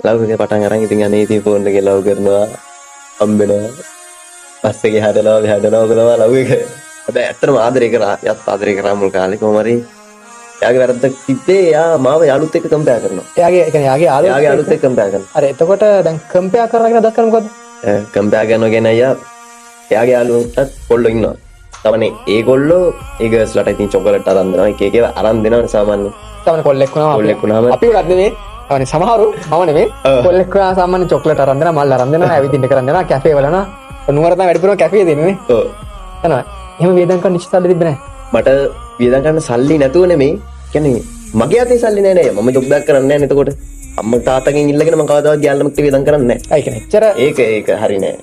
Love එක පටන් අරන් ඉතින් අනේ ඉතින් ෆෝන් එකේ ලව් කරනවා හම්බෙනවා පස්සේ ගහදලා හැදෙනවා බලනවා ලව් එක. හැබැයි ඇත්තටම ආදරේ කරා යත් ආදරේ කරා මුල් කාලේ කොහොම හරි එයාගේ වැරද්දක් තිබ්බේ එයා මාව යාළුත් එක්ක කම්පෙයාර් කරනවා. එයාගේ ඒ කියන්නේ එයාගේ යාළුත් එක්ක කම්පෙයාර් කරනවා. හරි එතකොට දැන් කම්පෙයාර් කරගෙන දක්වන්න මොකද? කම්පෙයාර් කරනවා කියන්නේ අයියා එයාගේ යාළුවන්ටත් කොල්ලෝ ඉන්නවා. තමනේ ඒගොල්ලෝ ඒ ගර්ල්ස්ලාට ඉතින් චොකලට් අරන් දෙනවා එක එක අරන් දෙනවනේ සාමාන්‍යයෙන්. සාමාන්‍ය කොල්ලෙක් වුණාම අපි උලත් නෙමෙයි. අවනේ සමහරු මම නෙමෙයි. කොල්ලෙක් වුණා සාමාන්‍ය චොකලට් අරන් දෙනවා මල් අරන් දෙනවා ඇවිදින්න කරන් දෙනවා කැෆේ වල නා. නුවර තමයි වැඩිපුරම කැෆේ දෙන්නේ නේ. ඔව්. යනවා. එහෙම වේදම් කරන්න ඉස්සල්ලා තිබ්බේ නැහැ. මට වියදම් කරන්න සල්ලි නැතුව නෙමෙයි. කියන්නේ මගේ අතේ සල්ලි නෑ නෑ. මම ජොබ් එකක් කරන්නේ නෑ එතකොට. අම්මා තාත්තගෙන් ඉල්ලගෙන මම කවදාවත් ගෑල්ලමකට වියදම් කරන්නේ නෑ. ඒ කියන්නේ එච්චර ඒක හරි නෑ.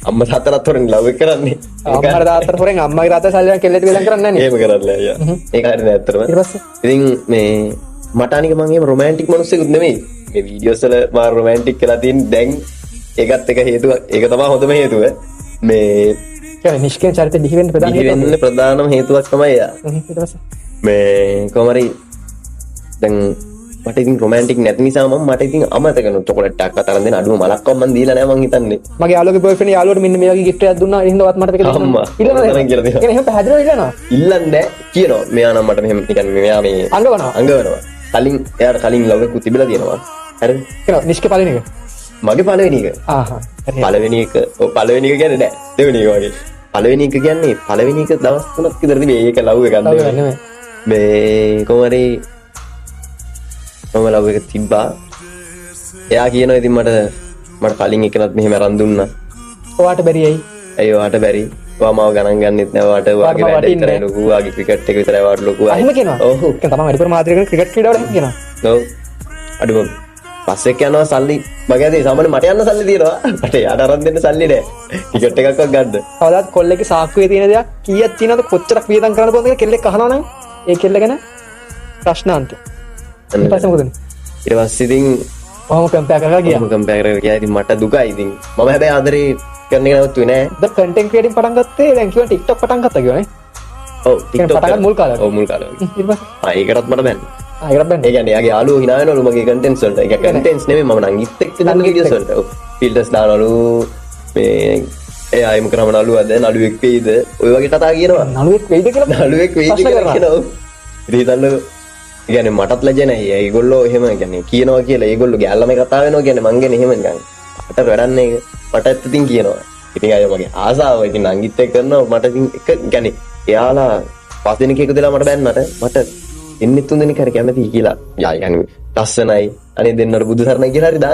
අම්මා තාත්තලාත් හොරෙන් ලව් එක කරන්නේ. අම්මාට තාත්තට හොරෙන් අම්මගේ තාත්තා සල්ලි කෙල්ලෙට වියදම් කරන්නේ නැහැ නේ. එහෙම කරන්නේ අයියා. ඒක හරි නෑ ඇත්තටම. ඊට පස්සේ ඉතින් මේ මට අනික මම එහෙම රොමැන්ටික් මිනිස්සෙකුත් නෙමෙයි. මේ වීඩියෝස් වල මා රොමැන්ටික් කියලා තියෙන දැන් ඒකත් එක හේතුව. ඒක තමයි හොඳම හේතුව. මේ කියන්නේ නිෂ්ක්‍රිය චරිත දිහි වෙන්න ප්‍රධාන හේතුව. ඉවෙන්න ප්‍රධානම හේතුවක් තමයි එයා. ඊට පස්සේ මේ කොහමරි දැන් මට ඉතින් රොමැන්ටික් නැති නිසා මට ඉතින් අමතක කරන චොකලට් එකක් අතරන් දෙන අඩුව මලක්වත් මම දීලා නැහැ මං හිතන්නේ. මගේ යාළුවගේ බොයිෆ්‍රෙන්ඩ් යාළුවට මෙන්න මේ වගේ ගිෆ්ට් එකක් දුන්නා ඒ හින්දාවත් මට මේක අම්මා ඉල්ලනවා තමයි කියලා දෙනවා. කියන්නේ එහෙම පැහැදිලිව ඉල්ලනවා. ඉල්ලන්නේ කියනවා මෙයා නම් මට මෙහෙම නිකන් මෙයා මේ අංගවනවා. කලින් එයාට කලින් ලව් එකක් තිබිලා තියෙනවා. හරිද? කියනවා නිෂ්ක්‍රිය පළවෙනි එක. මගේ පළවෙනි එක. ආහා. පළවෙනි එක ඔව් පළවෙනි එක කියන්නේ නෑ. දෙවෙනි එක වගේ. පළවෙනි එක කියන්නේ පළවෙනි එක දවස් 3ක් විතර තිබේ. ඒක ලව් එකක් නෙමෙයි. මේ කොහමරි මම ලව් එක තිබ්බා. එයා කියනවා ඉතින් මට කලින් එකනත් මෙහෙම අරන් දුන්නා. ඔයාට බැරි ඇයි? ඇයි ඔයාට බැරි? ඔයා මාව ගණන් ගන්නෙත් නෑ. ඔයාට ඔයාගේ වැඩ විතරයි ලොකු. ඔයාගේ ක්‍රිකට් එක විතරයි ඔයාට ලොකු. එහෙම කියනවා. ඔව්. ඒක තමයි වැඩිපුර මාත්‍රි කරන ක්‍රිකට් ක්‍රීඩාවට එහෙම කියනවා. ඔව්. අඩුම පස්සේ යනවා සල්ලි මගේ අතේ සාමාන්‍ය මට යන්න සල්ලි තියෙනවා. මට යාට අරන් දෙන්න සල්ලි නෑ. ටිකට් එකක්වත් ගන්න. කවදාත් කොල්ලෙක්ගේ සාක්කුවේ තියෙන දේක් කීයක් තියෙනවද කොච්චරක් වියදම් කරන්න පුළුවන්ද කියලා කෙල්ලෙක් අහනවා නම් ඒ කෙල්ල ගැන ප්‍රශ්නාන්ත. ඊට පස්සේ මොකද? ඊට පස්සේ ඉතින් ඔහොම කම්පෙයාර් කරලා ගියා. ඔහොම කම්පෙයාර් කරලා ගියා. ඉතින් මට දුකයි ඉතින්. මම හැබැයි ආදරේ කරන එක නවත්තුවේ නෑ. දැන් කන්ටෙන්ට් ක්‍රියේටින් පටන් ගත්තේ දැන් කියනවා TikTok පටන් ගත්තා කියවනේ. ඔව් TikTok පටන් ගන්න මුල් කාලේ. ඔව් මුල් කාලේ. ඊට පස්සේ ඒකටත් මට බැන්න. ඒකට බැන්නේ. ඒ කියන්නේ යාගේ යාළුවෝ hina වෙනවලු මගේ කන්ටෙන්ට්ස් වලට. ඒක කන්ටෙන්ට්ස් නෙමෙයි මම නම් ඉත් එක්ක දාන වීඩියෝස් වලට. ඔව් ෆිල්ටර්ස් දානවලු මේ ඒ අයම කරම නළුවද නළුවෙක් වෙයිද ඔය වගේ කතා කියනවා. නළුවෙක් වෙයිද කියලා නළුවෙක් වෙයිද කියලා කියනවා. ඉතින් හිතන්නකෝ. ඒ කියන්නේ මටත් ලැජ නැහැ. ඒගොල්ලෝ එහෙම කියන්නේ කියනවා කියලා ඒගොල්ලෝ ගැල්ලම කතා වෙනවා කියන්නේ මං ගැන එහෙම නිකන්. අට වැඩන්නේ මටත් ඉතින් කියනවා. ඉතින් අය මගේ ආසාව ඉතින් අංගිත් එක්ක කරනවා මට ඉතින් එක කියන්නේ එයාලා පස් දිනක එකතු වෙලා මට බැන්නට මට දෙන්නේ තුන් දිනක හරි කැමතියි කියලා. යා කියන්නේ ලස්සනයි අනේ දෙන්නට බුදු සරණයි කියලා හරි